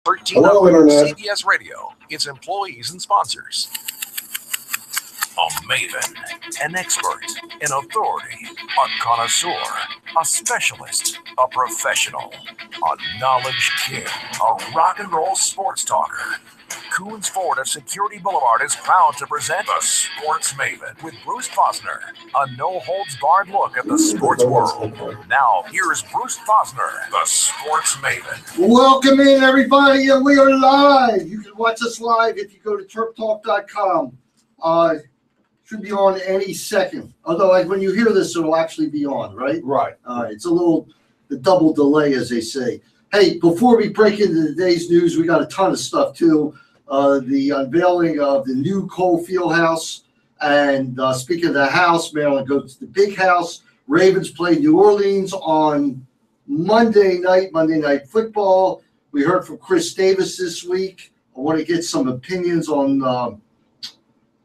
Hello, Internet. CBS Radio, its employees and sponsors. A Maven, an expert, an authority, a connoisseur, a specialist, a professional, a knowledge king, a rock and roll sports talker. Coons Ford of Security Boulevard is proud to present the Sports Maven with Bruce Posner, a no-holds-barred look at the sports world. Now, here's Bruce Posner, the Sports Maven. Welcome in, everybody. We are live. You can watch us live if you go to terptalk.com. Should be on any second. Although, like, when you hear this, it'll actually be on, right? Right. It's a little the double delay, as they say. Hey, before we break into today's news, we got a ton of stuff, too. The unveiling of the new Cole Fieldhouse. And speaking of the house, Maryland goes to the big house. Ravens play New Orleans on Monday Night Football. We heard from Chris Davis this week. I want to get some opinions on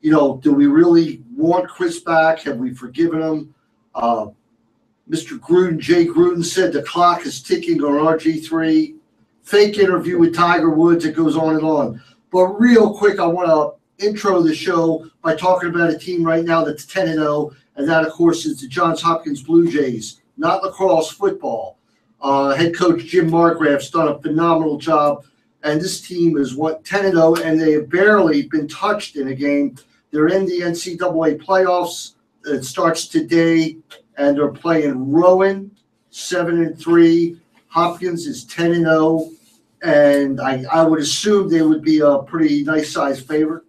do we really want Chris back? Have we forgiven him? Mr. Gruden, Jay Gruden, said the clock is ticking on RG3. Fake interview with Tiger Woods. It goes on and on. But real quick, I want to intro the show by talking about a team right now that's 10-0, and that, of course, is the Johns Hopkins Blue Jays, not lacrosse, football. Head coach Jim Margraff's done a phenomenal job, and this team is 10-0, and they have barely been touched in a game. They're in the NCAA playoffs. It starts today, and they're playing Rowan, 7-3. Hopkins is 10-0, and I would assume they would be a pretty nice-sized favorite.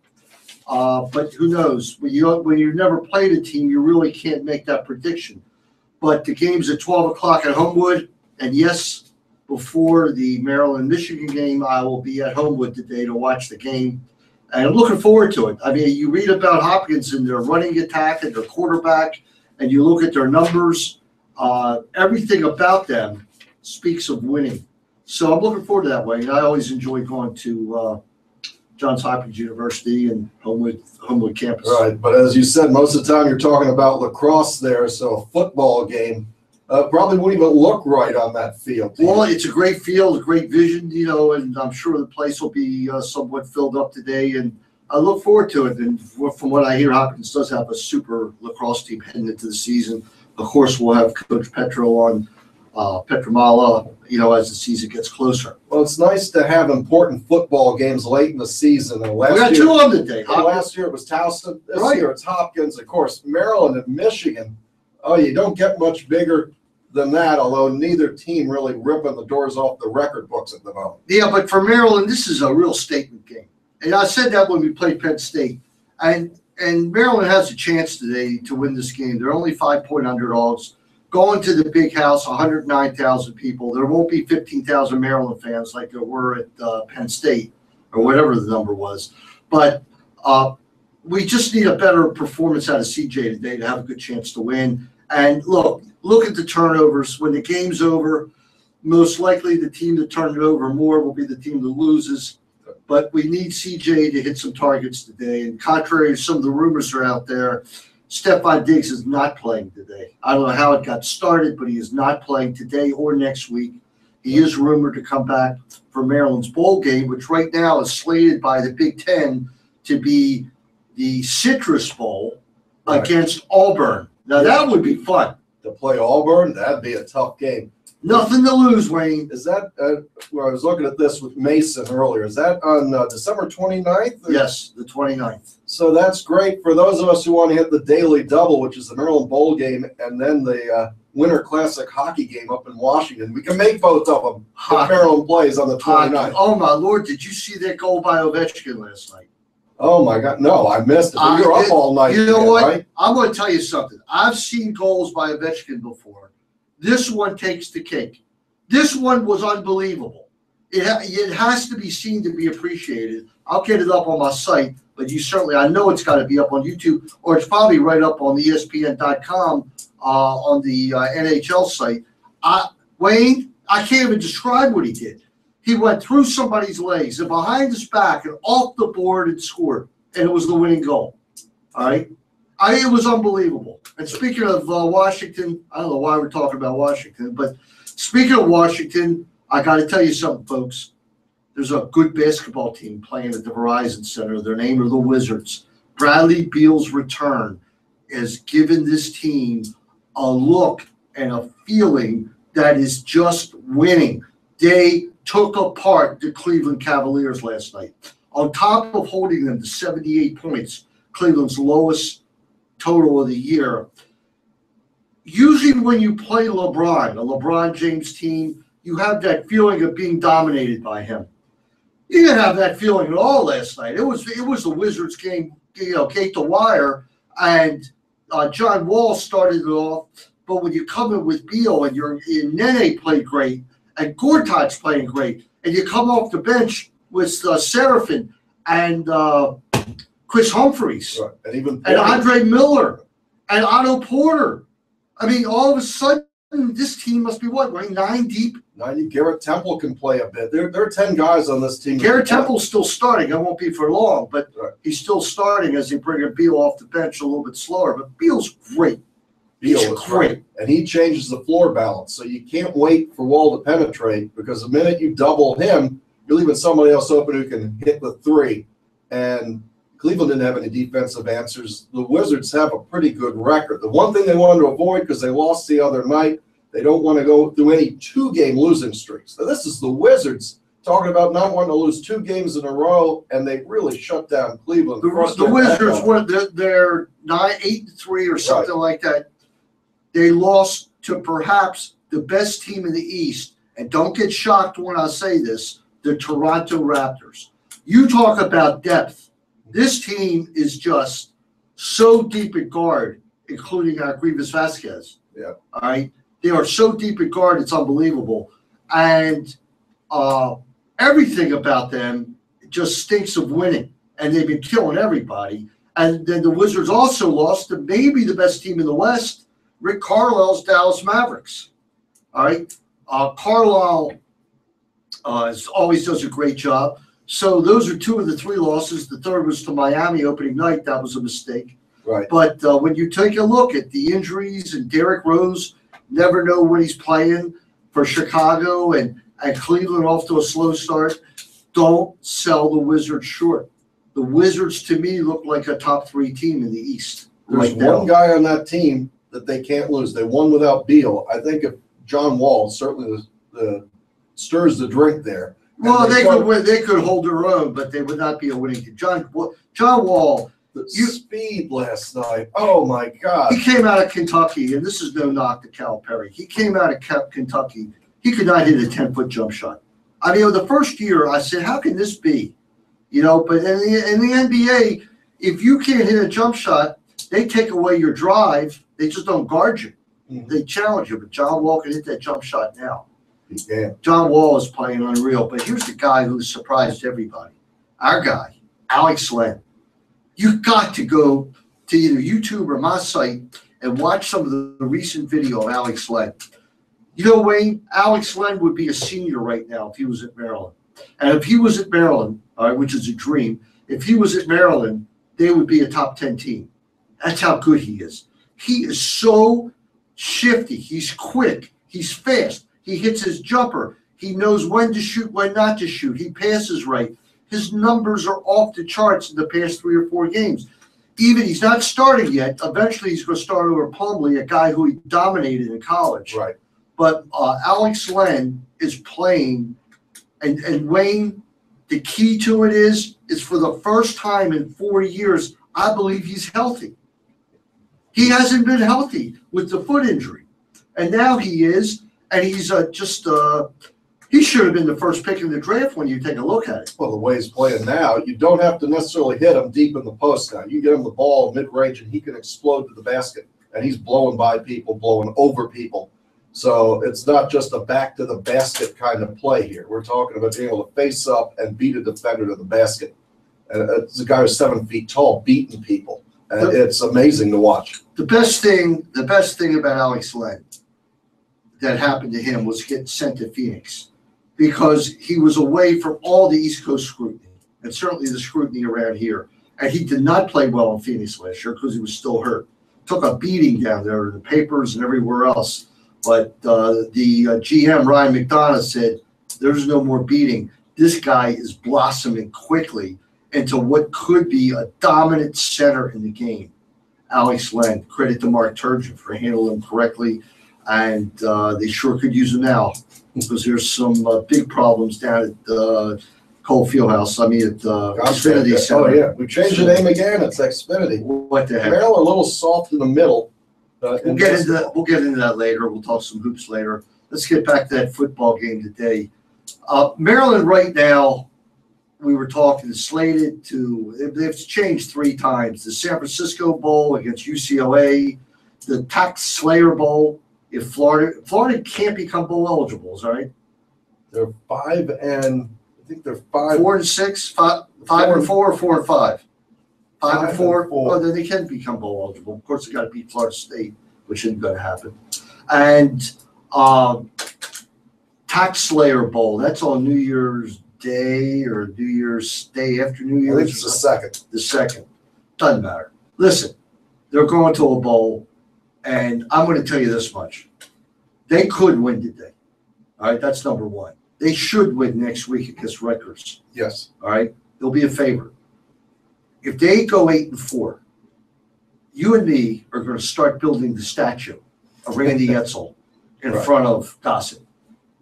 But who knows? When you've never played a team, you really can't make that prediction. But the game's at 12 o'clock at Homewood, and yes, before the Maryland-Michigan game, I will be at Homewood today to watch the game. And I'm looking forward to it. I mean, you read about Hopkins and their running attack and their quarterback, and you look at their numbers. Everything about them speaks of winning. So I'm looking forward to that way. And I always enjoy going to Johns Hopkins University and Homewood campus. Right, but as you said, most of the time you're talking about lacrosse there, so a football game probably wouldn't even look right on that field. Well, it's a great field, a great vision, and I'm sure the place will be somewhat filled up today, and I look forward to it. And from what I hear, Hopkins does have a super lacrosse team heading into the season. Of course, we'll have Coach Petro on, Petramala, as the season gets closer. Well, it's nice to have important football games late in the season. And we got two of them today. Last year it was Towson. This year it's Hopkins. Of course, Maryland and Michigan. Oh, you don't get much bigger than that, although neither team really ripping the doors off the record books at the moment. Yeah, but for Maryland, this is a real statement game. And I said that when we played Penn State. And Maryland has a chance today to win this game. They're only 5-point underdogs. Going to the big house, 109,000 people. There won't be 15,000 Maryland fans like there were at Penn State or whatever the number was. But we just need a better performance out of CJ today to have a good chance to win. And look at the turnovers. When the game's over, most likely the team that turned it over more will be the team that loses. But we need CJ to hit some targets today. And contrary to some of the rumors that are out there, Stephon Diggs is not playing today. I don't know how it got started, but he is not playing today or next week. He is rumored to come back for Maryland's bowl game, which right now is slated by the Big Ten to be the Citrus Bowl against Auburn. Now, that would be fun. To play Auburn, that'd be a tough game. Nothing to lose, Wayne. Is that where I was looking at this with Mason earlier? Is that on December 29th? Yes, the 29th. So that's great for those of us who want to hit the daily double, which is the Maryland Bowl game, and then the Winter Classic hockey game up in Washington. We can make both of them if Maryland plays on the 29th. Oh, my Lord. Did you see that goal by Ovechkin last night? Oh, my God. No, I missed it. But you're up all night. You know what? Right? I'm going to tell you something. I've seen goals by Ovechkin before. This one takes the cake. This one was unbelievable. It has to be seen to be appreciated. I'll get it up on my site, but I know it's got to be up on YouTube, or it's probably right up on the ESPN.com on the NHL site. Wayne, I can't even describe what he did. He went through somebody's legs and behind his back and off the board and scored, and it was the winning goal. All right? It was unbelievable. And speaking of Washington, I don't know why we're talking about Washington, but speaking of Washington, I got to tell you something, folks. there's a good basketball team playing at the Verizon Center. Their name are the Wizards. Bradley Beal's return has given this team a look and a feeling that is just winning. They took apart the Cleveland Cavaliers last night. On top of holding them to 78 points, Cleveland's lowest total of the year. Usually when you play LeBron, a LeBron James team, you have that feeling of being dominated by him. You didn't have that feeling at all last night. It was the Wizards game, gate to wire, and John Wall started it off. But when you come in with Beal and Nene played great, and Gortat's playing great, and you come off the bench with Seraphin and Chris Humphries, right. And Andre Miller and Otto Porter. I mean, all of a sudden, this team must be running 9 deep? 90. Garrett Temple can play a bit. There are 10 guys on this team. Garrett Temple's still starting. It won't be for long, but he's still starting as they bring Beal off the bench a little bit slower. But Beal's great. Beal is great. And he changes the floor balance. So you can't wait for Wall to penetrate, because the minute you double him, you're leaving somebody else open who can hit the three. And Cleveland didn't have any defensive answers. The Wizards have a pretty good record. The one thing they wanted to avoid, because they lost the other night, they don't want to go through any 2-game losing streaks. Now, this is the Wizards talking about not wanting to lose 2 games in a row, and they really shut down Cleveland. The Wizards, they're 8-3 or something like that. They lost to perhaps the best team in the East, and don't get shocked when I say this, the Toronto Raptors. You talk about depth. This team is just so deep at guard, including Grievous Vasquez. Yeah. All right. They are so deep at guard, it's unbelievable. And everything about them just stinks of winning. And they've been killing everybody. And then the Wizards also lost to maybe the best team in the West, Rick Carlisle's Dallas Mavericks. All right. Carlisle always does a great job. So those are 2 of the 3 losses. The third was to Miami opening night. That was a mistake. Right. But when you take a look at the injuries, and Derrick Rose, never know when he's playing for Chicago, and Cleveland off to a slow start, don't sell the Wizards short. The Wizards, to me, look like a top 3 team in the East. There's one guy on that team that they can't lose. They won without Beal. I think if John Wall certainly stirs the drink there. Well, they could win. They could hold their own, but they would not be a winning team. John Wall. Speed last night. Oh, my God. He came out of Kentucky, and this is no knock to Calipari. He came out of Kentucky. He could not hit a 10-foot jump shot. I mean, the first year, I said, how can this be? But in the NBA, if you can't hit a jump shot, they take away your drive. They just don't guard you. Mm-hmm. They challenge you. But John Wall can hit that jump shot now. Yeah. John Wall is playing unreal. But here's the guy who surprised everybody. Our guy, Alex Len. You've got to go to either YouTube or my site and watch some of the recent video of Alex Len. Wayne, Alex Len would be a senior right now if he was at Maryland. And if he was at Maryland, which is a dream, if he was at Maryland, they would be a top 10 team. That's how good he is. He is so shifty. He's quick. He's fast. He hits his jumper. He knows when to shoot, when not to shoot. He passes right. His numbers are off the charts in the past 3 or 4 games. Even he's not starting yet. Eventually, he's going to start over Plumlee, a guy who he dominated in college. Right. But Alex Len is playing, and Wayne, the key to it is for the first time in 4 years, I believe he's healthy. He hasn't been healthy with the foot injury, and now he is, and he's he should have been the first pick in the draft when you take a look at it. Well, the way he's playing now, you don't have to necessarily hit him deep in the post now. You get him the ball mid-range, and he can explode to the basket. And he's blowing by people, blowing over people. So it's not just a back-to-the-basket kind of play here. We're talking about being able to face up and beat a defender to the basket. And it's a guy who's 7 feet tall, beating people. And it's amazing to watch. The best thing about Alex Len that happened to him was getting sent to Phoenix, because he was away from all the East Coast scrutiny, and certainly the scrutiny around here. And he did not play well in Phoenix last year because he was still hurt. Took a beating down there in the papers and everywhere else. But the GM, Ryan McDonough, said, there's no more beating. this guy is blossoming quickly into what could be a dominant center in the game. Alex Len, credit to Mark Turgeon for handling him correctly, and they sure could use him now because there's some big problems down at Cole Fieldhouse. I mean, at Xfinity Center. Oh, yeah. We changed the name again. It's Xfinity. What the heck? Maryland a little soft in the middle. We'll get into that later. We'll talk some hoops later. Let's get back to that football game today. Maryland right now, we were talking, slated to, they've changed 3 times. The San Francisco Bowl against UCLA, the Tax Slayer Bowl. If Florida can't become bowl eligible, is that right? They're 5 and I think they're 4 and 6, 5 and 4, or 4 and 5. 5 and 4. Oh, then they can become bowl eligible. Of course, they got to beat Florida State, which isn't going to happen. And Tax Slayer Bowl. That's on New Year's Day or New Year's Day after New Year's. I think it's the second. The second. Doesn't matter. Listen, they're going to a bowl, and I'm going to tell you this much. They could win today. All right, that's number one. They should win next week against Rutgers. Yes. All right, they'll be a favorite. If they go 8 and 4, you and me are going to start building the statue of Randy Edsel in front of Gossett,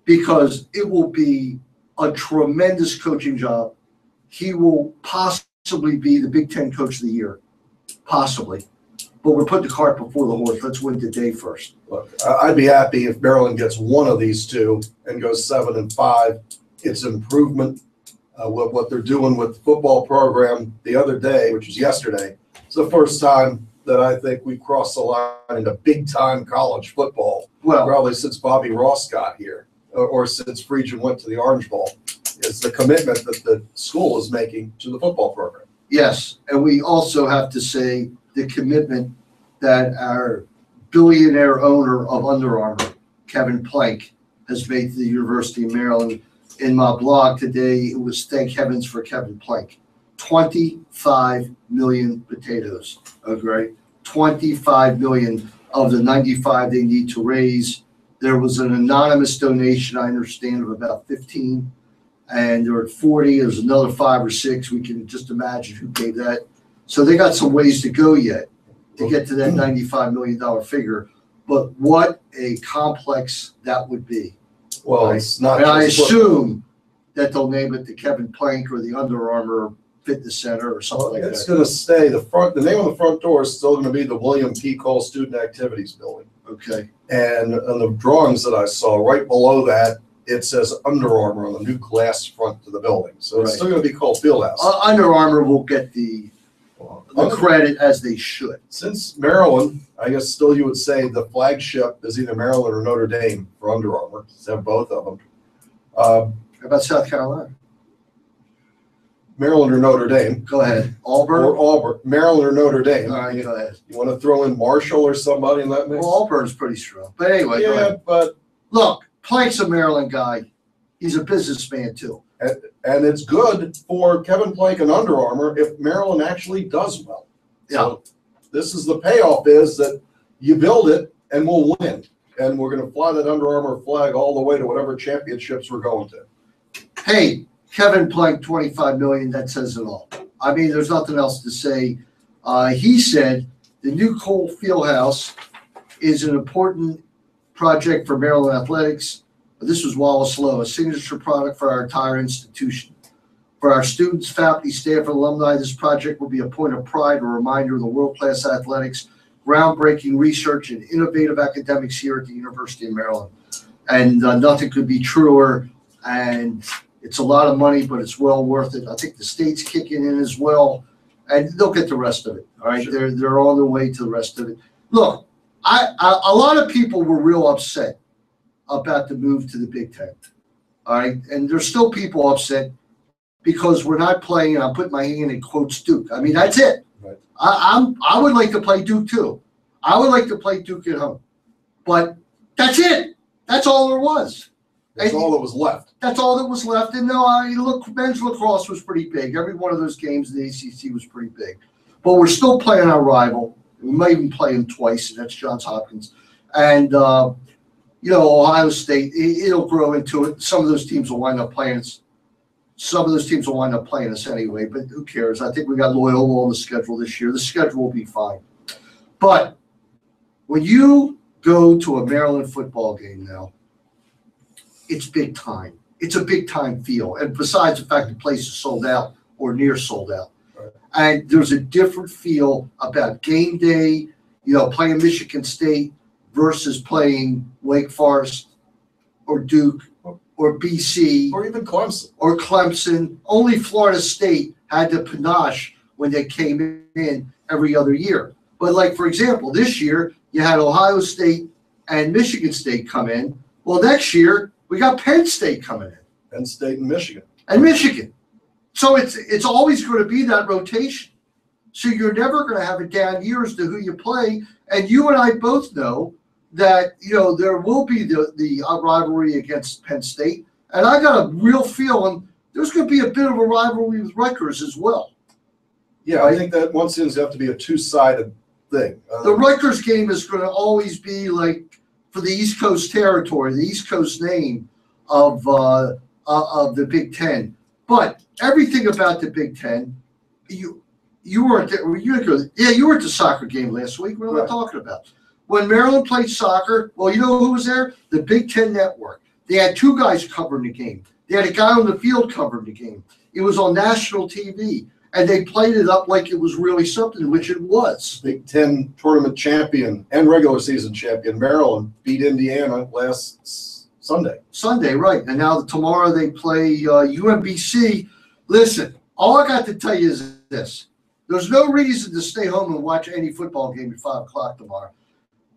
because it will be a tremendous coaching job. He will possibly be the Big Ten Coach of the Year, possibly. But we're putting the cart before the horse. Let's win today first. Look, I'd be happy if Maryland gets one of these 2 and goes 7 and 5. It's improvement. What they're doing with the football program the other day, which was yesterday, it's the first time that I think we crossed the line into big-time college football, probably since Bobby Ross got here, or since Friedgen went to the Orange Bowl. It's the commitment that the school is making to the football program. Yes, and we also have to say the commitment that our billionaire owner of Under Armour, Kevin Plank, has made to the University of Maryland. In my blog today, it was thank heavens for Kevin Plank. 25 million potatoes, okay? 25 million of the 95 they need to raise. There was an anonymous donation, I understand, of about 15, and there were 40. There's another 5 or 6. We can just imagine who gave that. So they got some ways to go yet to get to that $95 million figure. But what a complex that would be. Well, right? It's not. And I assume that they'll name it the Kevin Plank or the Under Armour Fitness Center or something like that. It's going to stay. The name on the front door is still going to be the William P. Cole Student Activities Building. Okay. And on the drawings that I saw, right below that, it says Under Armour on the new glass front to the building. So it's still going to be called Fieldhouse. Under Armour will get the credit as they should. Since Maryland, I guess still you would say the flagship is either Maryland or Notre Dame for Under Armour. They have both of them. How about South Carolina? Maryland or Notre Dame. Go ahead. Auburn? Or Auburn. Maryland or Notre Dame. All right, go ahead. You want to throw in Marshall or somebody in that mix? Well, Auburn's pretty strong. But anyway, go ahead. But look, Plank's a Maryland guy. He's a businessman too. And it's good for Kevin Plank and Under Armour if Maryland actually does well. So this is the payoff, is that you build it and we'll win. And we're going to fly that Under Armour flag all the way to whatever championships we're going to. Hey, Kevin Plank, 25 million, that says it all. I mean, there's nothing else to say. He said the new Cole Fieldhouse is an important project for Maryland athletics. This was Wallace Lowe, a signature product for our entire institution. For our students, faculty, staff, and alumni, this project will be a point of pride, a reminder of the world-class athletics, groundbreaking research, and innovative academics here at the University of Maryland. And nothing could be truer. And it's a lot of money, but it's well worth it. I think the state's kicking in as well, and they'll get the rest of it. All right, sure. They're on their way to the rest of it. Look, a lot of people were real upset about the move to the Big Ten. All right, and there's still people upset because we're not playing. And I'm putting my hand in quotes Duke. I mean, that's it. Right. I would like to play Duke too. I would like to play Duke at home, but that's it. That's all there was. That's all that was left. That's all that was left. And no, look, men's lacrosse was pretty big. Every one of those games in the ACC was pretty big. But we're still playing our rival. We might even play him twice, and that's Johns Hopkins. And, Ohio State, it'll grow into it. Some of those teams will wind up playing us. Some of those teams will wind up playing us anyway, but who cares? I think we got Loyola on the schedule this year. The schedule will be fine. But when you go to a Maryland football game now, it's big time. It's a big time feel. And besides the fact the place is sold out or near sold out. Right. And there's a different feel about game day, playing Michigan State versus playing Wake Forest or Duke or BC. Or even Clemson. Or Clemson. Only Florida State had the panache when they came in every other year. But like, for example, this year you had Ohio State and Michigan State come in. Well, next year we got Penn State coming in. Penn State and Michigan. And Michigan. So it's always going to be that rotation. So you're never going to have a down year as to who you play. And you and I both know that, there will be the rivalry against Penn State. And I got a real feeling there's going to be a bit of a rivalry with Rutgers as well. Yeah, right? I think that one seems to have to be a two-sided thing. The Rutgers game is going to always be like for the East Coast territory, the East Coast name of the Big Ten. But everything about the Big Ten, you weren't there. You were at the soccer game last week. What am I talking about? When Maryland played soccer, well, you know who was there? The Big Ten Network. They had two guys covering the game. They had a guy on the field covering the game. It was on national TV, and they played it up like it was really something, which it was. Big Ten tournament champion and regular season champion Maryland beat Indiana last Sunday. Sunday, right. And now tomorrow they play UMBC. Listen, all I got to tell you is this. There's no reason to stay home and watch any football game at 5 o'clock tomorrow.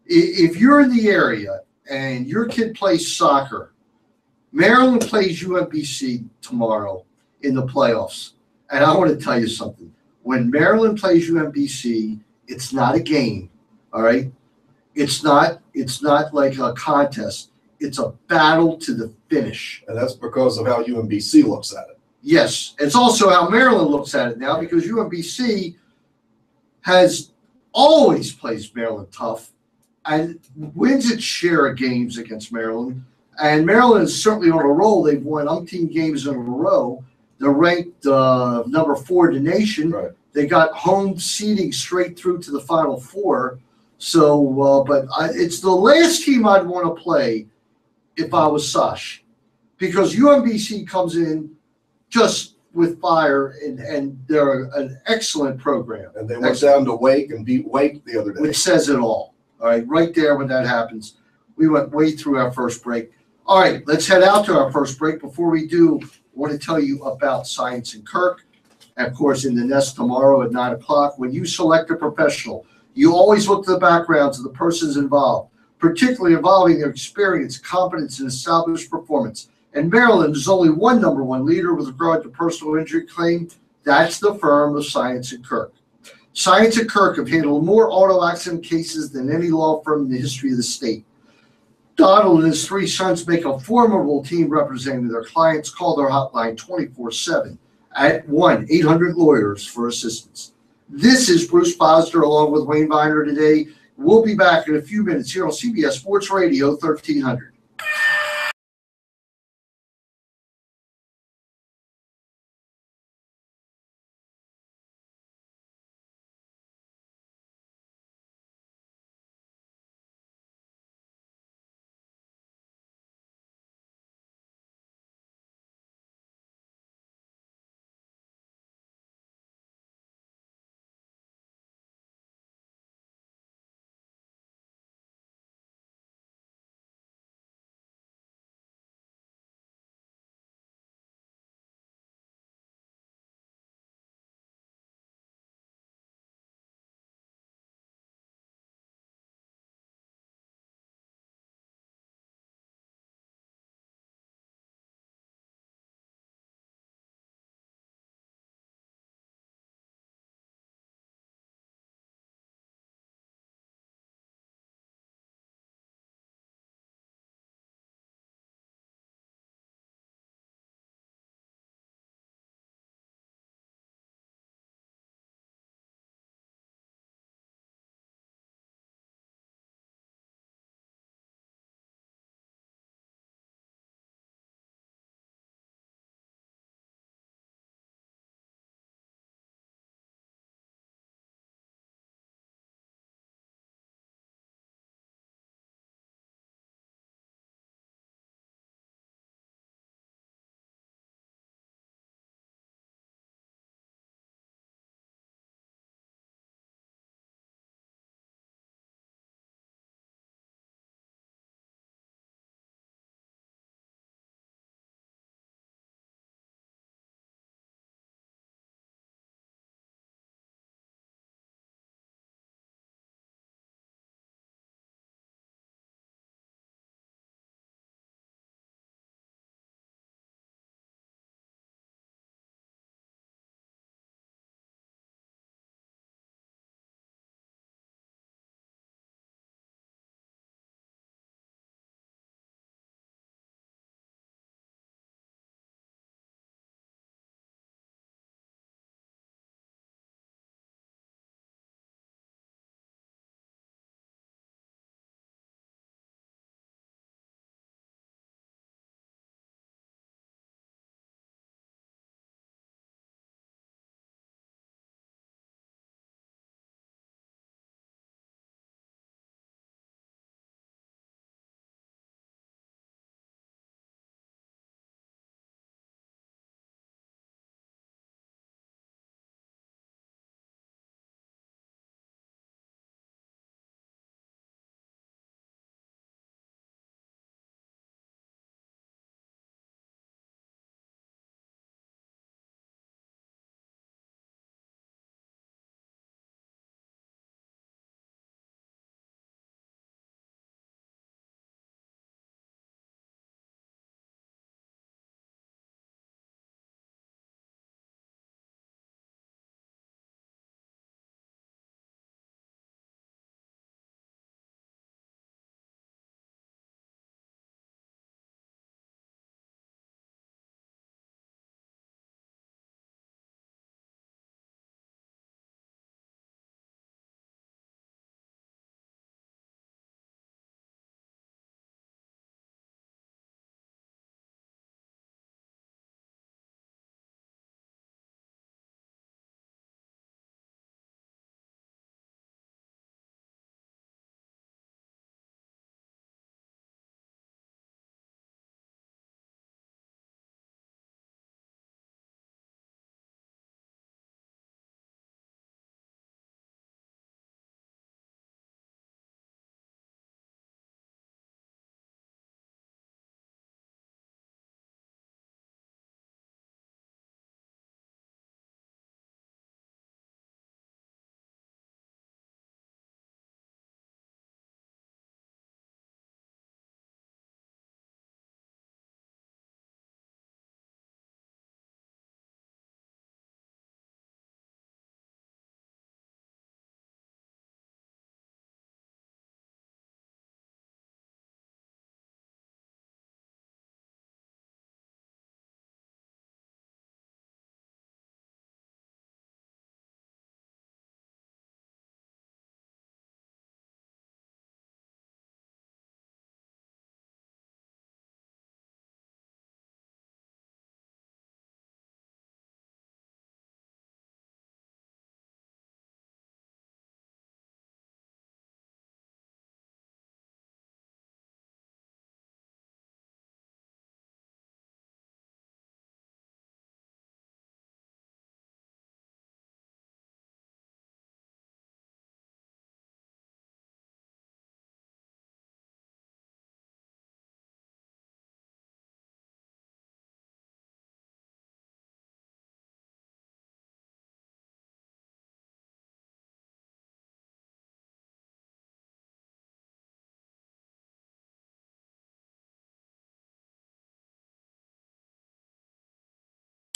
If you're in the area and your kid plays soccer, Maryland plays UMBC tomorrow in the playoffs. And I want to tell you something. When Maryland plays UMBC, it's not a game, all right? It's not like a contest. It's a battle to the finish. And that's because of how UMBC looks at it. Yes. It's also how Maryland looks at it now because UMBC has always plays Maryland tough and wins its share of games against Maryland. And Maryland is certainly on a roll. They've won umpteen games in a row. They're ranked number 4 in the nation. Right. They got home seeding straight through to the Final Four. So, it's the last team I'd want to play if I was Sash, because UMBC comes in just with fire, and they're an excellent program. And they went down to Wake and beat Wake the other day. Which says it all. All right, right there when that happens. We went way through our first break. All right, let's head out to our first break. Before we do, I want to tell you about Science and Kirk. And of course, in the Nest tomorrow at 9 o'clock. When you select a professional, you always look to the backgrounds of the persons involved, particularly involving their experience, competence, and established performance. And Maryland is only one #1 leader with regard to personal injury claim. That's the firm of Science and Kirk. Science and Kirk have handled more auto accident cases than any law firm in the history of the state. Donald and his 3 sons make a formidable team representing their clients. Call their hotline 24/7 at 1-800-LAWYERS for assistance. This is Bruce Posner along with Wayne Viener today. We'll be back in a few minutes here on CBS Sports Radio 1300.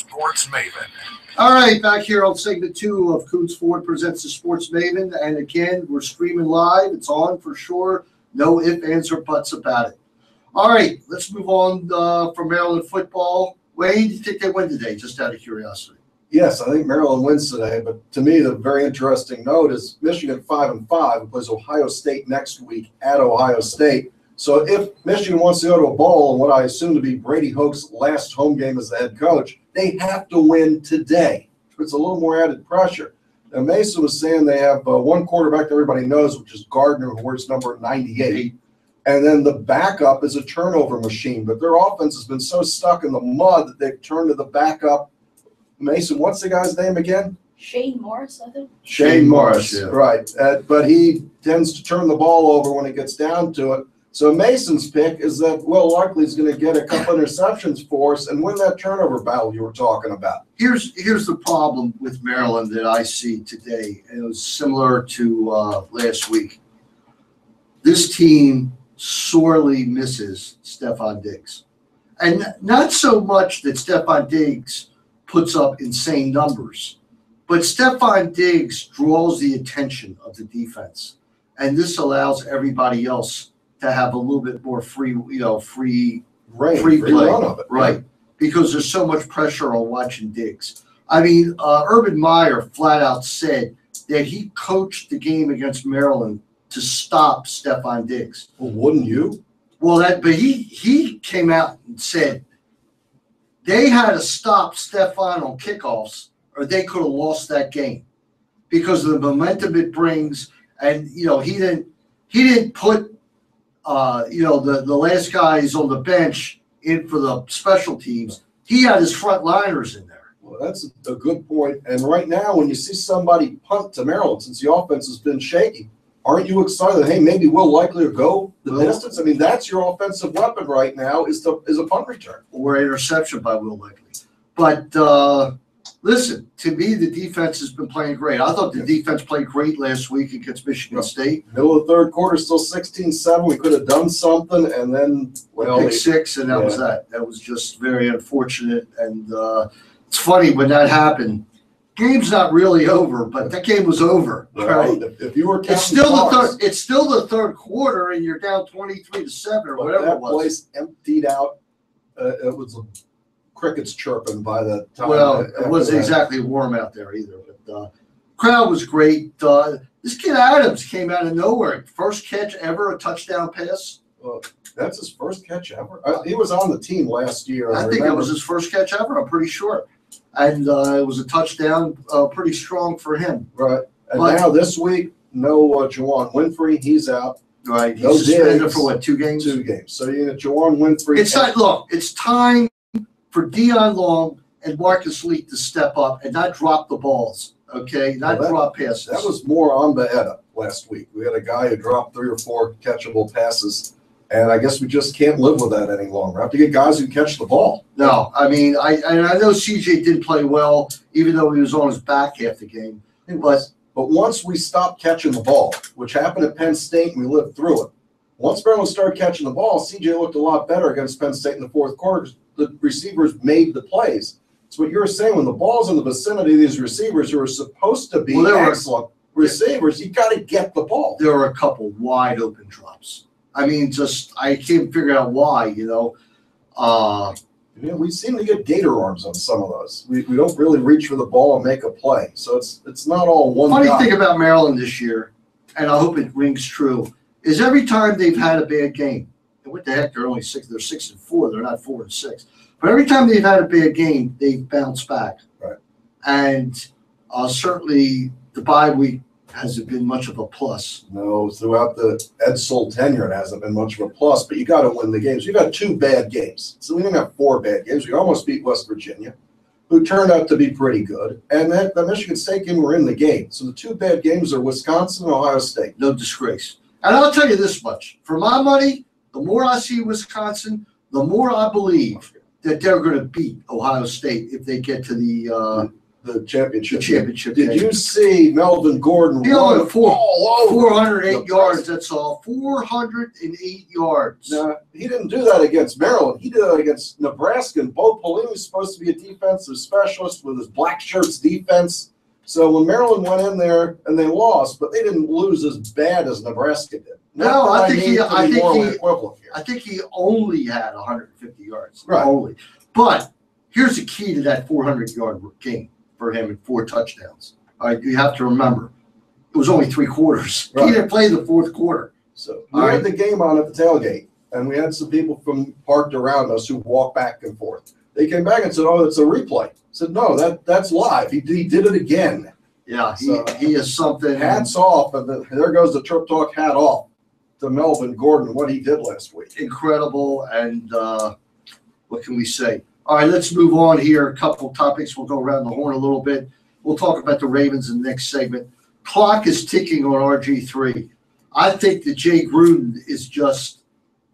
Sports Maven. All right, back here on segment 2 of Coots Ford Presents the Sports Maven. And again, we're streaming live. It's on for sure. No ifs, ands, or buts about it. All right, let's move on from Maryland football. Wayne, do you think they win today, just out of curiosity? Yes, I think Maryland wins today, but to me, the very interesting note is Michigan 5-5 and plays Ohio State next week at Ohio State. So if Michigan wants to go to a bowl, and what I assume to be Brady Hoke's last home game as the head coach, they have to win today. It's a little more added pressure. Now, Mason was saying they have one quarterback that everybody knows, which is Gardner, who wears number 98. And then the backup is a turnover machine. But their offense has been so stuck in the mud that they've turned to the backup. Mason, what's the guy's name again? Shane Morris, I think. Shane Morris, yeah. right. But he tends to turn the ball over when it gets down to it. So Mason's pick is that Will Likely is going to get a couple interceptions for us and win that turnover battle you were talking about. Here's the problem with Maryland that I see today, and it was similar to last week. This team sorely misses Stephon Diggs. And not so much that Stephon Diggs puts up insane numbers, but Stephon Diggs draws the attention of the defense. And this allows everybody else to have a little bit more free play. Run of it. Right. Because there's so much pressure on watching Diggs. I mean, Urban Meyer flat out said that he coached the game against Maryland to stop Stephon Diggs. Well, wouldn't you? Well, but he came out and said they had to stop Stephon on kickoffs or they could have lost that game because of the momentum it brings. And, he didn't put the last guys on the bench in for the special teams. He had his front liners in there. Well, that's a good point. And right now, when you see somebody punt to Maryland, since the offense has been shaky, aren't you excited that, hey, maybe Will Likely to go the distance? I mean, that's your offensive weapon right now is a punt return. Or interception by Will Likely. But listen, to me, the defense has been playing great. I thought the defense played great last week against Michigan State. Middle of the third quarter, still 16-7. We could have done something, and then pick 6, and that was that. That was just very unfortunate. And it's funny when that happened. Game's not really over, but that game was over. Right? If you were it's still the third quarter, and you're down 23-7 or whatever it was. That place emptied out. It was crickets chirping by the time. Well, it wasn't exactly warm out there either, but crowd was great. This kid Adams came out of nowhere. First catch ever, a touchdown pass. That's his first catch ever. He was on the team last year. I think it was his first catch ever. I'm pretty sure. And it was a touchdown, pretty strong for him. Right. And now this week, no Juwan Winfrey. He's out. Right. He's suspended for what, 2 games? 2 games. So you got Juwan Winfrey. It's time for Dion Long and Marcus Leak to step up and not drop the balls, okay? Drop passes. That was more on Baeta last week. We had a guy who dropped 3 or 4 catchable passes, and I guess we just can't live with that any longer. We have to get guys who catch the ball. No, I mean, I know CJ did play well, even though he was on his back half the game. But once we stopped catching the ball, which happened at Penn State, and we lived through it, once Maryland started catching the ball, CJ looked a lot better against Penn State in the fourth quarter. The receivers made the plays. It's what you're saying. When the ball's in the vicinity of these receivers who are supposed to be excellent receivers, you got to get the ball. There were a couple wide open drops. I mean, I can't figure out why, we seem to get gator arms on some of those. We don't really reach for the ball and make a play. So it's not all one Funny guy. thing about Maryland this year, and I hope it rings true, is every time they've had a bad game, what the heck? They're only 6. They're 6-4. They're not 4-6. But every time they've had a bad game, they've bounced back. Right. And certainly the bye week hasn't been much of a plus. No, throughout the Ed Soul tenure, it hasn't been much of a plus. But you got to win the games. You got 2 bad games, so we didn't have 4 bad games. We almost beat West Virginia, who turned out to be pretty good, and the Michigan State game were in the game. So the 2 bad games are Wisconsin and Ohio State. No disgrace. And I'll tell you this much: for my money, the more I see Wisconsin, the more I believe that they're going to beat Ohio State if they get to the the championship. The championship Did game. you see Melvin Gordon He run only all over 408 the yards, that's all. 408 yards. No, he didn't do that against Maryland. He did that against Nebraska. And Bo Pelini was supposed to be a defensive specialist with his black shirts defense. So when Maryland went in there and they lost, but they didn't lose as bad as Nebraska did. No, I think equivalent here. I think he only had 150 yards. Right. Only. But here's the key to that 400-yard game for him and 4 touchdowns. All right, you have to remember, it was only 3 quarters. Right. He didn't play the 4th quarter. So we had the game on at the tailgate, and we had some people from parked around us who walked back and forth. They came back and said, "Oh, it's a replay." I said, "No, that's live. He did it again." Yeah, So, he is something. Hats off, and there goes the Trip Talk hat off to Melvin Gordon, what he did last week. Incredible, and what can we say? All right, let's move on here. A couple topics. We'll go around the horn a little bit. We'll talk about the Ravens in the next segment. Clock is ticking on RG3. I think that Jay Gruden is just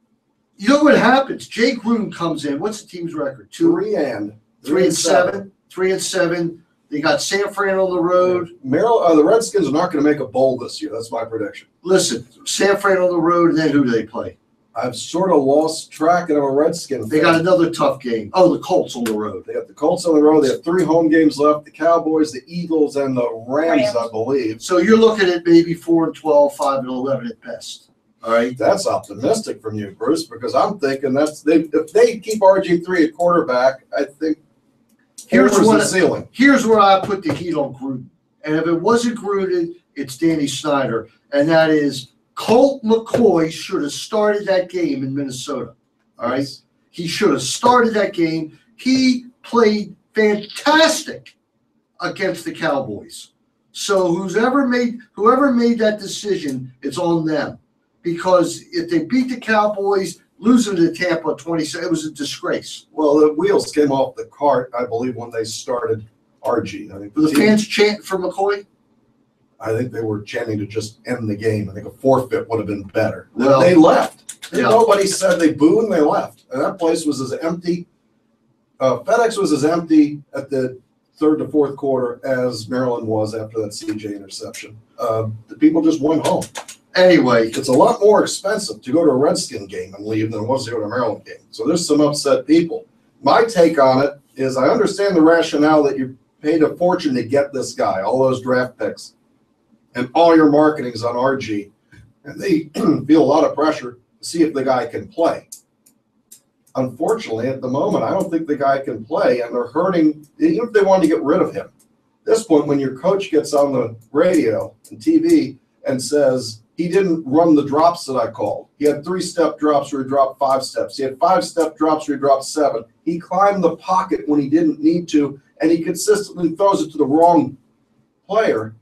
– you know what happens? Jay Gruden comes in. What's the team's record? 3 and 3-7. 3-7. They got San Fran on the road. Maryland, the Redskins are not going to make a bowl this year. That's my prediction. Listen, San Fran on the road, and then who do they play? I've sort of lost track of a Redskins. They got another tough game. Oh, the Colts on the road. They have the Colts on the road. They have 3 home games left: the Cowboys, the Eagles, and the Rams. I believe. So you're looking at maybe 4-12, 5-11 at best. All right. That's optimistic from you, Bruce, because I'm thinking if they keep RG3 at quarterback, I think here's the ceiling. Here's where I put the heat on Gruden. And if it wasn't Gruden, it's Danny Snyder. And that is Colt McCoy should have started that game in Minnesota. All right. Yes. He should have started that game. He played fantastic against the Cowboys. So whoever made that decision, it's on them. Because if they beat the Cowboys, losing to Tampa 27, it was a disgrace. Well, the wheels came off the cart, I believe, when they started RG. I think Were the fans chant for McCoy? I think they were chanting to just end the game. I think a forfeit would have been better. Well, they left. Yeah. Nobody said they booed and they left. And that place was as empty. FedEx was as empty at the 3rd to 4th quarter as Maryland was after that CJ interception. The people just went home. Anyway, It's a lot more expensive to go to a Redskin game and leave than it was to go to a Maryland game. So there's some upset people. My take on it is I understand the rationale that you paid a fortune to get this guy, all those draft picks, and all your marketing's on RG, and they feel a lot of pressure to see if the guy can play. Unfortunately, at the moment, I don't think the guy can play, and they're hurting, even if they wanted to get rid of him. At this point, when your coach gets on the radio and TV and says, he didn't run the drops that I called. He had 3-step drops where he dropped 5 steps. He had 5-step drops where he dropped 7. He climbed the pocket when he didn't need to, and he consistently throws it to the wrong player.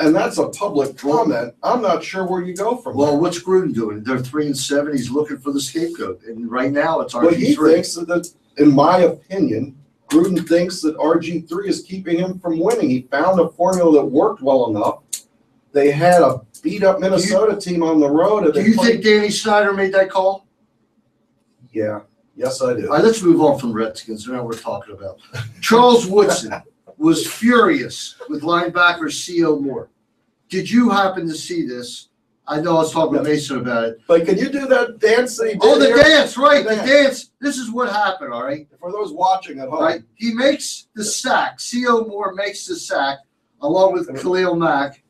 And that's a public comment. I'm not sure where you go from well, there. what's Gruden doing? They're 3-7. He's looking for the scapegoat, and right now it's RG3. Well, he thinks that, in my opinion, Gruden thinks that RG3 is keeping him from winning. He found a formula that worked well enough. They had a beat-up Minnesota team on the road. Do you think Danny Snyder made that call? Yeah. Yes, I do. All right, let's move on from Redskins. Now we're talking about Charles Woodson was furious with linebacker C.O. Moore. Did you happen to see this? I know I was talking to Mason about it. But can you do that dance that he did? Oh, the here? dance, right, the Dance. dance. This is what happened, all right? For those watching at home. Right? He makes the sack. C.O. Moore makes the sack along with Khalil Mack.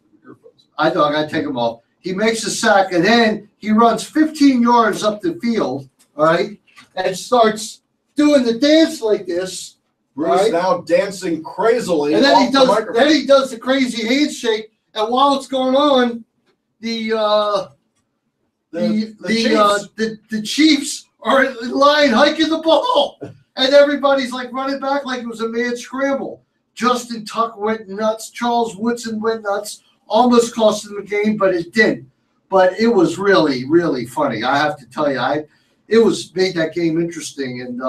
I know, I got to take him off. He makes the sack, and then he runs 15 yards up the field, all right, and starts doing the dance like this. Bruce Right? now dancing crazily. And off the microphone. then he does the crazy handshake, and while it's going on, the Chiefs are in line hiking the ball, and everybody's like running back like it was a mad scramble. Justin Tuck went nuts. Charles Woodson went nuts. Almost cost him the game, but it didn't. But it was really, really funny. I have to tell you, it was made that game interesting, and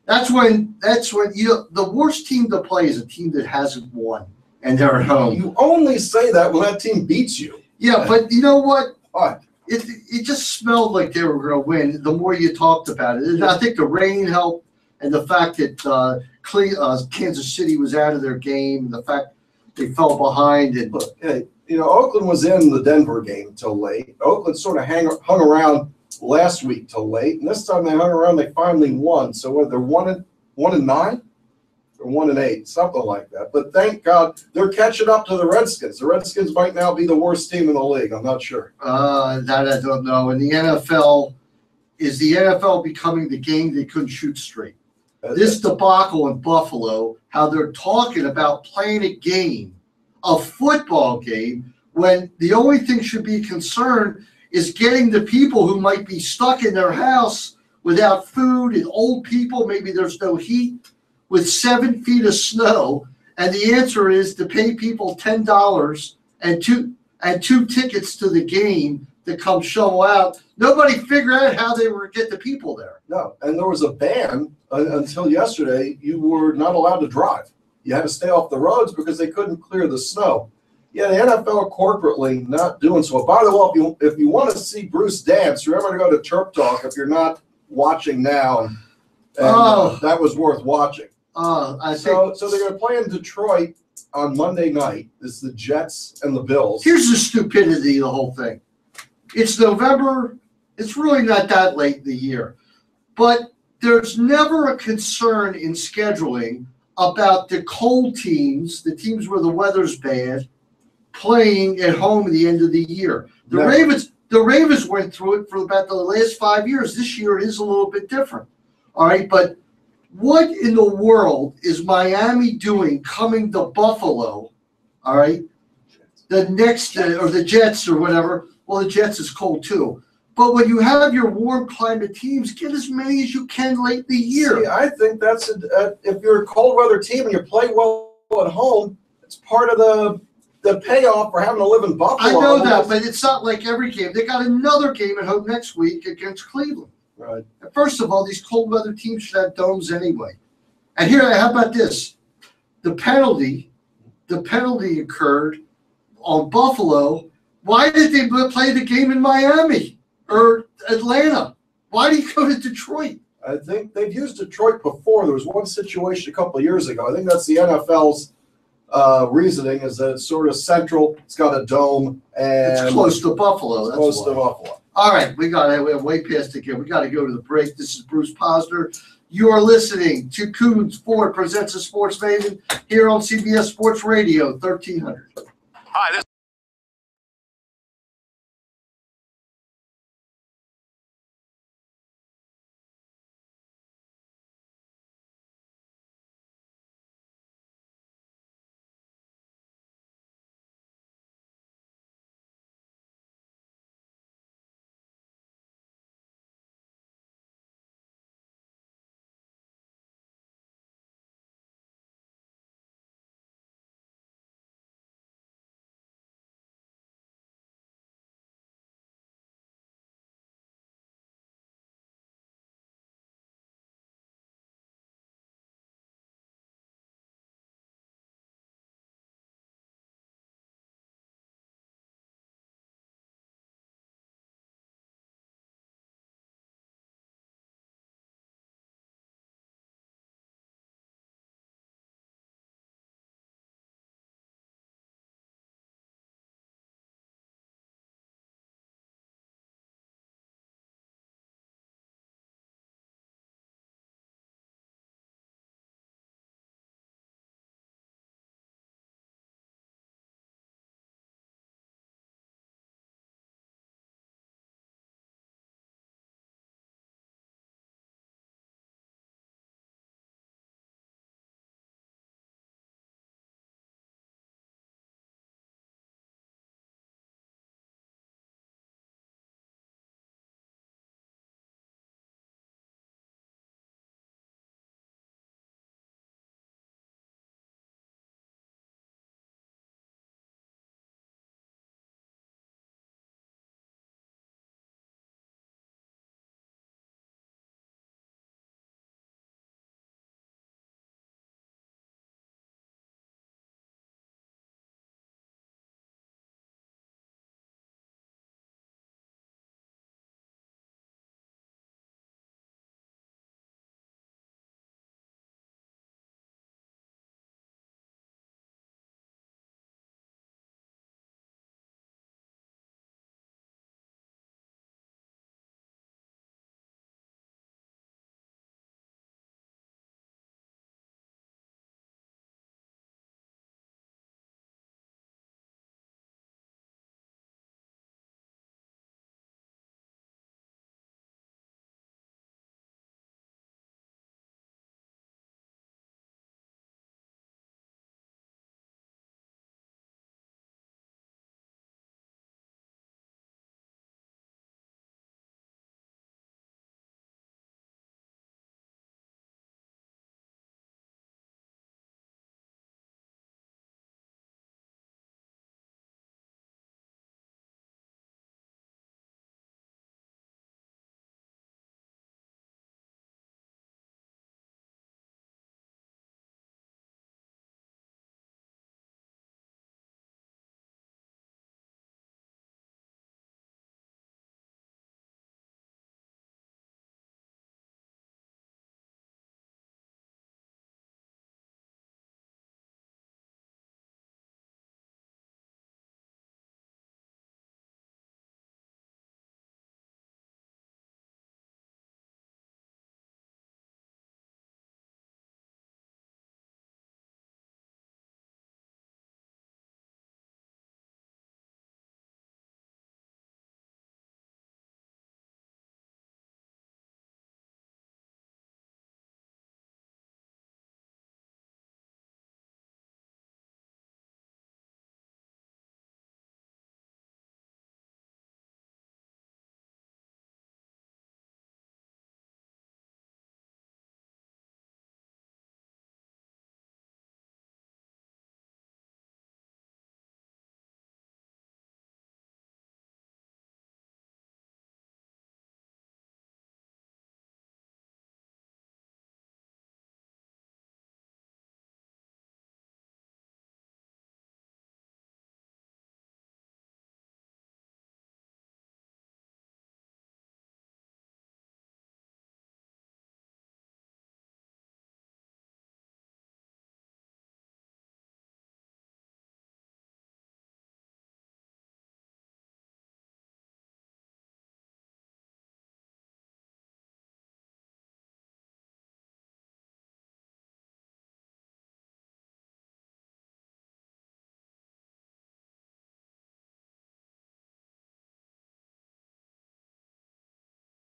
that's when the worst team to play is a team that hasn't won and they're at home. You only say that when that team beats you. Yeah, but you know what? What? It just smelled like they were going to win the more you talked about it. And I think the rain helped, and the fact that Kansas City was out of their game, the fact they fell behind, and Look, hey, Oakland was in the Denver game till late. Oakland sort of hung around last week till late, and this time they hung around. They finally won. So what? They're 1-9 or 1-8, something like that. But thank God they're catching up to the Redskins. The Redskins might now be the worst team in the league. I'm not sure. that I don't know. And the NFL is the NFL becoming the game they couldn't shoot straight. This debacle in Buffalo, how they're talking about playing a game, a football game, when the only thing should be concerned is getting the people who might be stuck in their house without food, and old people, maybe there's no heat, with 7 feet of snow. And the answer is to pay people $10 and two tickets to the game to come show out. Nobody figured out how they were to get the people there. No, and there was a ban until yesterday. You were not allowed to drive. You had to stay off the roads because they couldn't clear the snow. Yeah, the NFL corporately not doing so. By the way, if you want to see Bruce dance, remember to go to Terp Talk if you're not watching now. And that was worth watching. So they're going to play in Detroit on Monday night. It's the Jets and the Bills. Here's the stupidity of the whole thing. It's November. It's really not that late in the year. But there's never a concern in scheduling about the cold teams, the teams where the weather's bad, playing at home at the end of the year. The Ravens went through it for about the last 5 years. This year it is a little bit different. All right, but what in the world is Miami doing coming to Buffalo? All right, the next or the Jets or whatever. Well, the Jets is cold too. But when you have your warm climate teams, get as many as you can late in the year. See, I think that's if you're a cold weather team and you play well at home, it's part of the payoff for having to live in Buffalo. I know that, but it's not like every game. They got another game at home next week against Cleveland. Right. First of all, these cold weather teams should have domes anyway. And here, how about this? The penalty occurred on Buffalo. Why did they play the game in Miami or Atlanta? Why do you go to Detroit? I think they've used Detroit before. There was one situation a couple of years ago. I think that's the NFL's reasoning, is that it's sort of central. It's got a dome, and it's close to Buffalo. It's close to Buffalo. All right, we're way past it here. We got to go to the break. This is Bruce Posner. You are listening to Coons Ford Presents a Sports Maven here on CBS Sports Radio 1300. Hi, this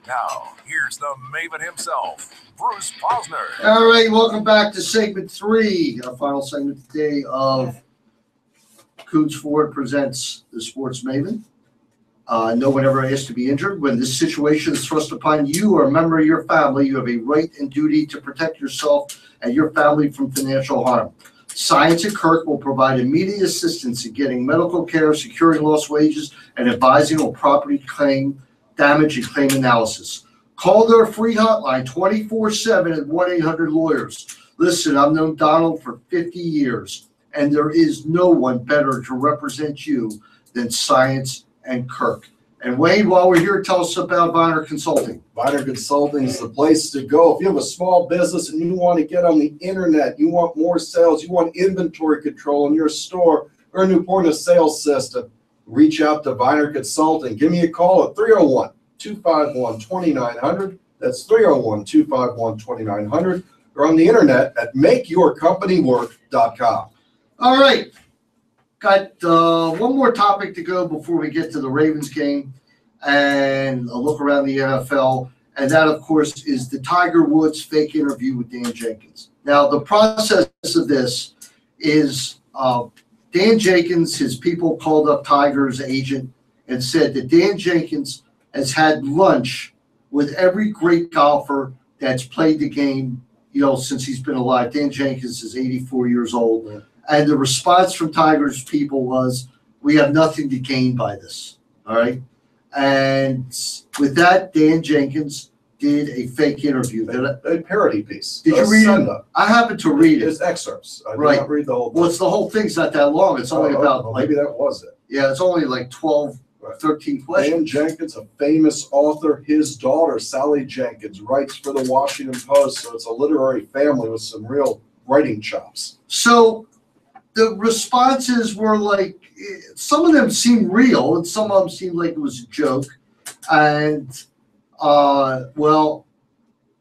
Now, here's the Maven himself, Bruce Posner. All right, welcome back to segment 3, our final segment today of Coots Ford presents the Sports Maven. No one ever asked to be injured. When this situation is thrust upon you or a member of your family, you have a right and duty to protect yourself and your family from financial harm. Science at Kirk will provide immediate assistance in getting medical care, securing lost wages, and advising on property claim damage and claim analysis. Call their free hotline 24/7 at 1-800-LAWYERS. Listen, I've known Donald for 50 years, and there is no one better to represent you than Science and Kirk. And Wayne, while we're here, tell us about Viener Consulting. Viener Consulting is the place to go. If you have a small business and you want to get on the internet, you want more sales, you want inventory control in your store or a new point of sale system, reach out to Viener Consulting. Give me a call at 301-251-2900. That's 301-251-2900. Or on the internet at makeyourcompanywork.com. All right. Got one more topic to go before we get to the Ravens game and a look around the NFL. And that, of course, is the Tiger Woods fake interview with Dan Jenkins. Now, the process of this is Dan Jenkins, his people called up Tiger's agent and said that Dan Jenkins has had lunch with every great golfer that's played the game, since he's been alive. Dan Jenkins is 84 years old. Yeah. And the response from Tiger's people was, we have nothing to gain by this. All right. And with that, Dan Jenkins did a fake interview. A parody piece. Did you read it? I happened to read it. It's excerpts. I did right. not read the whole thing. Well, the whole thing's not that long. It's only about maybe that was it. Yeah, it's only like 12, 13 questions. Dan Jenkins, a famous author, his daughter, Sally Jenkins, writes for the Washington Post. So it's a literary family with some real writing chops. So the responses were like, some of them seemed real and some of them seemed like it was a joke. And, Le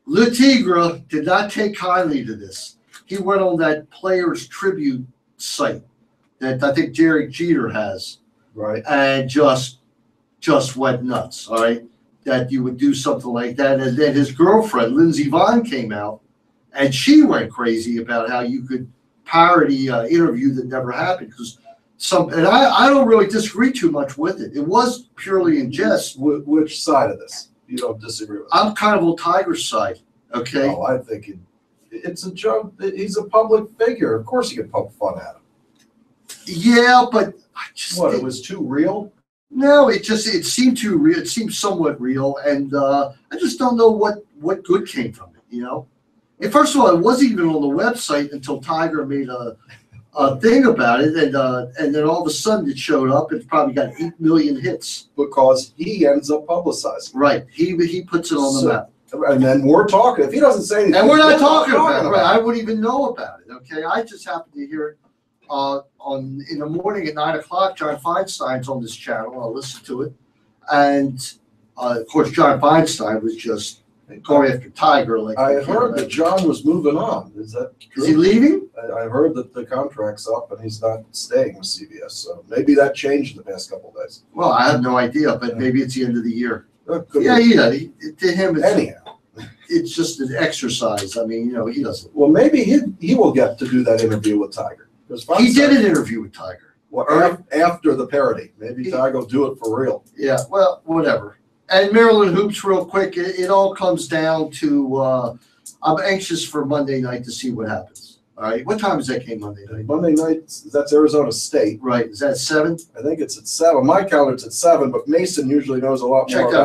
Tigre did not take kindly to this. He went on that Players Tribute site that I think Derek Jeter has. Right. And just went nuts, all right, that you would do something like that. And then his girlfriend, Lindsey Vonn, came out, and she went crazy about how you could parody an interview that never happened. Because and I don't really disagree too much with it. It was purely in jest. Which side of this you don't disagree with? I'm kind of on Tiger's side, okay? Oh, I think it's a joke. He's a public figure. Of course you can poke fun at him. Yeah, but it was too real? No, it seemed too real. It seemed somewhat real, and I just don't know what good came from it, And first of all, it wasn't even on the website until Tiger made a thing about it, and then all of a sudden it showed up. It's probably got 8 million hits. Because he ends up publicizing. Right. He puts it on the map. And then we're talking. If he doesn't say anything. And we're not talking about it. Right. I wouldn't even know about it, okay? I just happened to hear it in the morning at 9 o'clock. John Feinstein's on this channel. I'll listen to it. And, of course, John Feinstein was just going after Tiger. I heard that John was moving on. Is that true? Is he leaving? I heard that the contract's up and he's not staying with CBS. So maybe that changed in the past couple of days. Well, I have no idea, but maybe it's the end of the year. Yeah. To him, it's just an exercise. I mean, he doesn't. Well, maybe he will get to do that interview with Tiger. He did an interview with Tiger. After the parody. Maybe Tiger will do it for real. Yeah, well, whatever. And Maryland Hoops, real quick, it all comes down to I'm anxious for Monday night to see what happens. All right. What time is that game Monday night? Monday night, that's Arizona State. Right. Is that 7? I think it's at 7. My calendar, it's at 7, but Mason usually knows a lot more about that.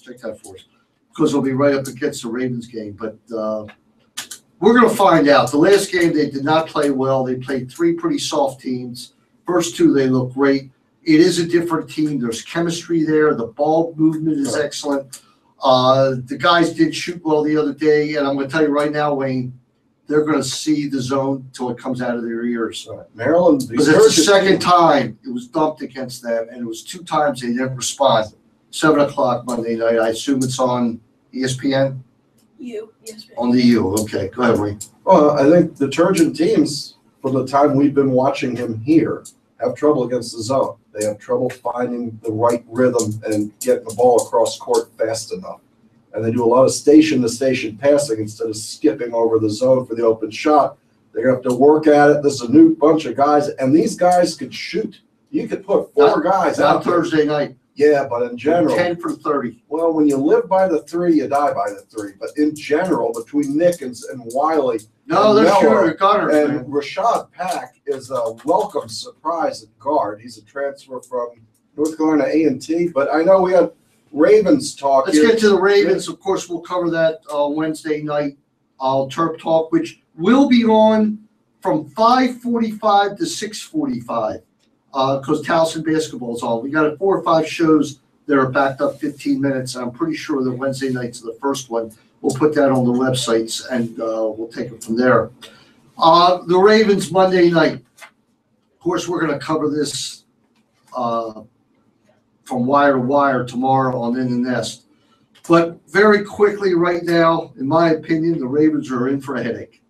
Check that for us. Because we'll be right up against the Ravens game. But we're going to find out. The last game, they did not play well. They played 3 pretty soft teams. First 2, they look great. It is a different team. There's chemistry there. The ball movement is excellent. The guys did shoot well the other day. And I'm going to tell you right now, Wayne, they're going to see the zone until it comes out of their ears. Maryland. Because it's the second time it was dumped against them. And it was 2 times they didn't respond. 7 o'clock Monday night. I assume it's on ESPN? ESPN. On the U. Okay. Go ahead, Wayne. Well, I think the Trojan teams, from the time we've been watching him here, have trouble against the zone. They have trouble finding the right rhythm and getting the ball across court fast enough. and they do a lot of station-to-station passing instead of skipping over the zone for the open shot. They're going to have to work at it. This is a new bunch of guys, and these guys could shoot. You could put four guys out there. Thursday night. Yeah, but in general. 10 for 30. Well, when you live by the 3, you die by the 3. But in general, between Nickens and Wiley, No, and they're Miller, sure gunners, and man. Rashad Pack is a welcome surprise at guard. He's a transfer from North Carolina A&T. But I know we had Ravens talk. Let's get to the Ravens. Of course, we'll cover that Wednesday night. Terp Talk, which will be on from 5:45 to 6:45 because Towson basketball is on. We got 4 or 5 shows that are backed up 15 minutes. I'm pretty sure that Wednesday night's the first one. We'll put that on the websites, and we'll take it from there. The Ravens Monday night. Of course, we're going to cover this from wire to wire tomorrow on In the Nest. But very quickly right now, in my opinion, the Ravens are in for a headache.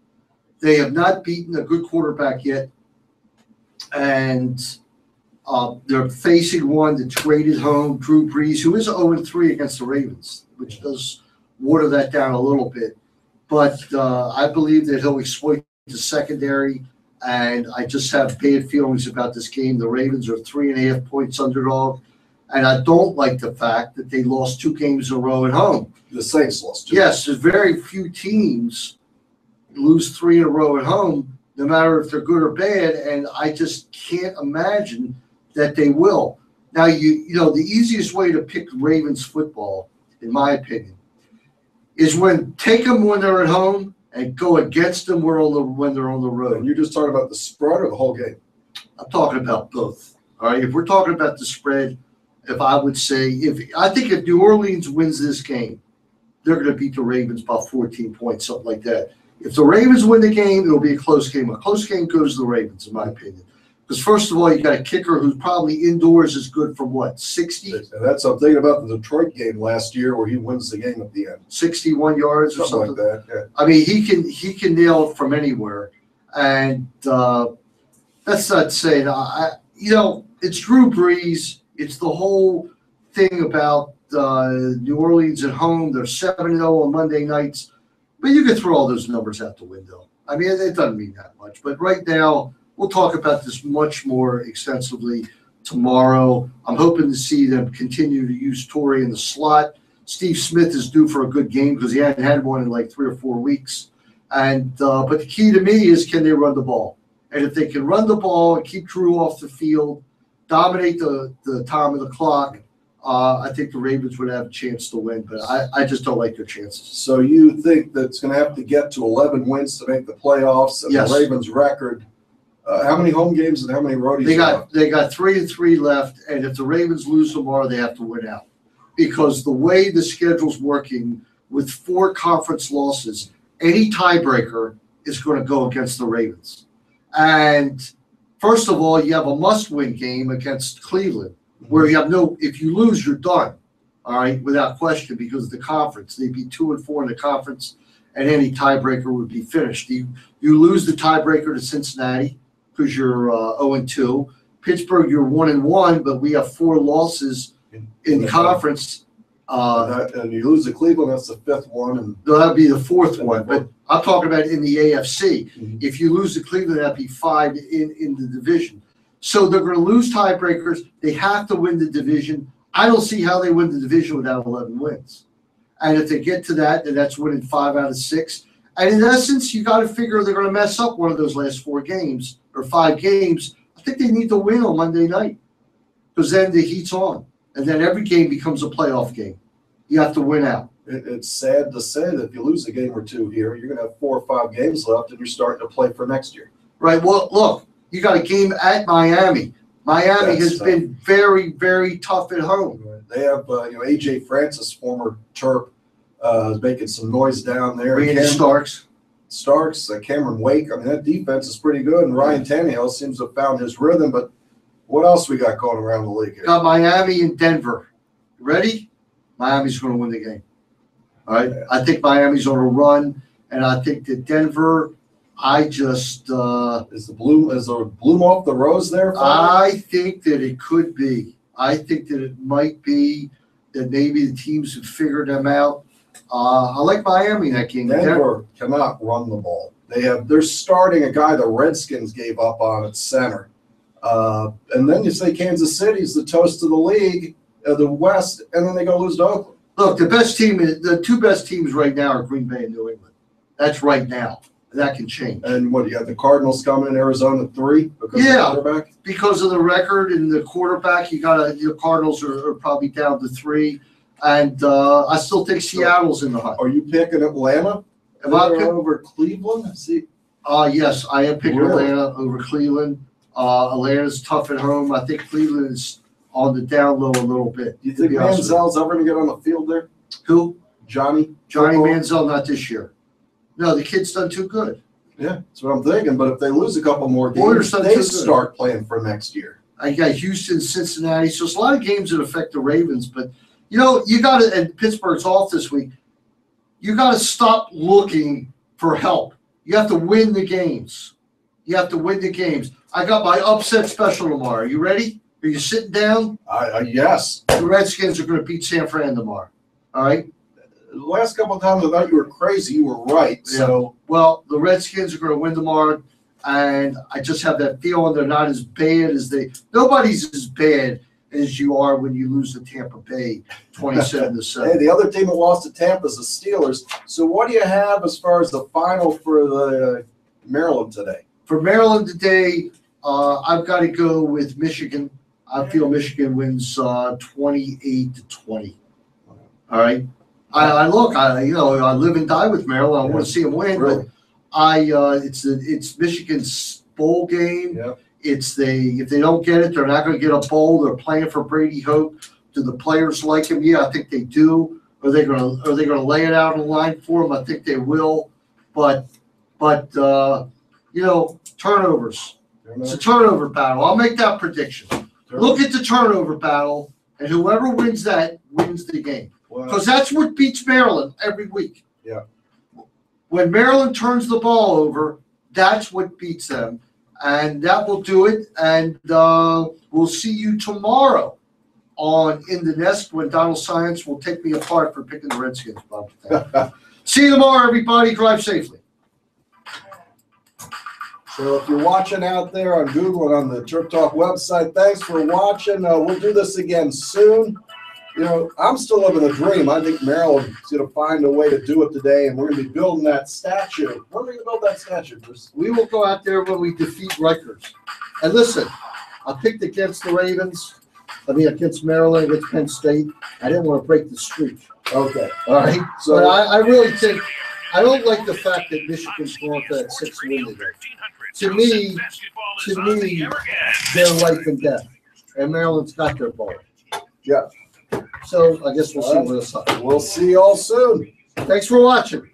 They have not beaten a good quarterback yet, and they're facing one that's graded home, Drew Brees, who is 0-3 against the Ravens, which does water that down a little bit. But I believe that he'll exploit the secondary, and I just have bad feelings about this game. The Ravens are 3.5 points underdog. And I don't like the fact that they lost 2 games in a row at home. The Saints lost 2. Yes, there's very few teams lose 3 in a row at home, no matter if they're good or bad, and I just can't imagine that they will. Now, you know, the easiest way to pick Ravens football, in my opinion, is take them when they're at home and go against them when they're on the road. And you're just talking about the spread or the whole game? I'm talking about both. All right, if we're talking about the spread, if I would say, I think if New Orleans wins this game, they're going to beat the Ravens by 14 points, something like that. If the Ravens win the game, it'll be a close game. A close game goes to the Ravens, in my opinion. Because first of all, you got a kicker who's probably indoors is good from what, 60? And that's I'm thinking about the Detroit game last year where he wins the game at the end. 61 yards or something like that. Yeah. I mean, he can nail it from anywhere, and that's not saying it's Drew Brees. It's the whole thing about New Orleans at home. They're 7-0 on Monday nights. But you can throw all those numbers out the window. I mean, it doesn't mean that much. But right now, we'll talk about this much more extensively tomorrow. I'm hoping to see them continue to use Torrey in the slot. Steve Smith is due for a good game because he hadn't had one in like 3 or 4 weeks. And but the key to me is, can they run the ball? And if they can run the ball and keep Drew off the field, dominate the time of the clock, I think the Ravens would have a chance to win, but I just don't like their chances. So you think that it's going to have to get to 11 wins to make the playoffs? And Yes. The Ravens' record, how many home games and how many roadies? They got 3-3 left, and if the Ravens lose tomorrow, they have to win out. Because the way the schedule's working with 4 conference losses, any tiebreaker is going to go against the Ravens. And first of all, you have a must-win game against Cleveland, where you have if you lose, you're done, all right, without question, because of the conference. They'd be 2-4 in the conference, and any tiebreaker would be finished. You lose the tiebreaker to Cincinnati because you're 0-2. Pittsburgh, you're 1-1, but we have 4 losses in conference. And you lose to Cleveland, that's the 5th one. And That'd be the 4th one, but I'm talking about in the AFC. Mhm. If you lose to Cleveland, that'd be 5 in the division. So they're going to lose tiebreakers. They have to win the division. I don't see how they win the division without 11 wins. And if they get to that, then that's winning 5 out of 6. And in essence, you got to figure they're going to mess up one of those last 4 games or 5 games. I think they need to win on Monday night because then the heat's on. And then every game becomes a playoff game. You have to win out. it's sad to say that if you lose a game or 2 here, you're going to have 4 or 5 games left and you're starting to play for next year. Right. Well, look, you got a game at Miami. Miami That's has tough. been very, very tough at home. They have, AJ Francis, former Terp, is making some noise down there. Brandon Starks, Cameron Wake. I mean, that defense is pretty good, and Ryan Tannehill seems to have found his rhythm. But what else we got going around the league here? Got Miami and Denver. Ready? Miami's going to win the game. All right. I think Miami's on a run, and I think that Denver. I just Is the bloom off the rose there? I think that it could be. I think that it might be that maybe the teams have figured them out. I like Miami in that game. Denver cannot run the ball. They're starting a guy the Redskins gave up on at center. And then you say Kansas City's the toast of the league, the West, and then they go lose to Oakland. Look, the two best teams right now are Green Bay and New England. That's right now. That can change. And what, you got the Cardinals coming in Arizona 3 because of the quarterback? Because of the record and the quarterback, the Cardinals are probably down to 3. And I still think Seattle's in the hunt. Are you picking Atlanta? Am I over Cleveland? Yes, I am picking Atlanta over Cleveland. Atlanta's tough at home. I think Cleveland is on the down low a little bit. Do you think Manziel's ever going to get on the field there? Who? Johnny Manziel, not this year. No, the kid's done too good. Yeah, that's what I'm thinking. But if they lose a couple more games, they start playing for next year. I got Houston, Cincinnati. So it's a lot of games that affect the Ravens. But, you got to – and Pittsburgh's off this week. You got to stop looking for help. You have to win the games. I got my upset special tomorrow. You ready? Are you sitting down? Yes. The Redskins are going to beat San Fran tomorrow. All right? The last couple of times I thought you were crazy. You were right. Yeah. So, well, the Redskins are going to win tomorrow, and I just have that feeling they're not as bad as nobody's as bad as you are when you lose to Tampa Bay 27-7. Hey, the other team that lost to Tampa is the Steelers. So what do you have as far as the final for the Maryland today? For Maryland today, I've got to go with Michigan. I feel Michigan wins 28-20. All right. I live and die with Maryland. I want to see them win, really? But it's Michigan's bowl game. Yep. If they don't get it, they're not going to get a bowl. They're playing for Brady Hope. Do the players like him? Yeah, I think they do. Are they going to lay it out on the line for him? I think they will. But turnovers. It's a turnover battle. I'll make that prediction. Look at the turnover battle, and whoever wins that wins the game. Because that's what beats Maryland every week. Yeah. When Maryland turns the ball over, that's what beats them. And that will do it. And we'll see you tomorrow on In the Nest when Donald Science will take me apart for picking the Redskins. See you tomorrow, everybody. Drive safely. So if you're watching out there on Google and on the Terp Talk website, thanks for watching. We'll do this again soon. I'm still living the dream. I think Maryland's going to find a way to do it today, and we're going to be building that statue. When are we going to build that statue, Bruce? We will go out there when we defeat Rutgers. And listen, I picked against the Ravens. Against Maryland, against Penn State. I didn't want to break the streak. Okay. All right. So but I really think I don't like the fact that Michigan's going for that 6th win today. To me, they're life and death. And Maryland's got their ball. Yeah. So I guess we'll see what it's like. We'll see y'all soon. Thanks for watching.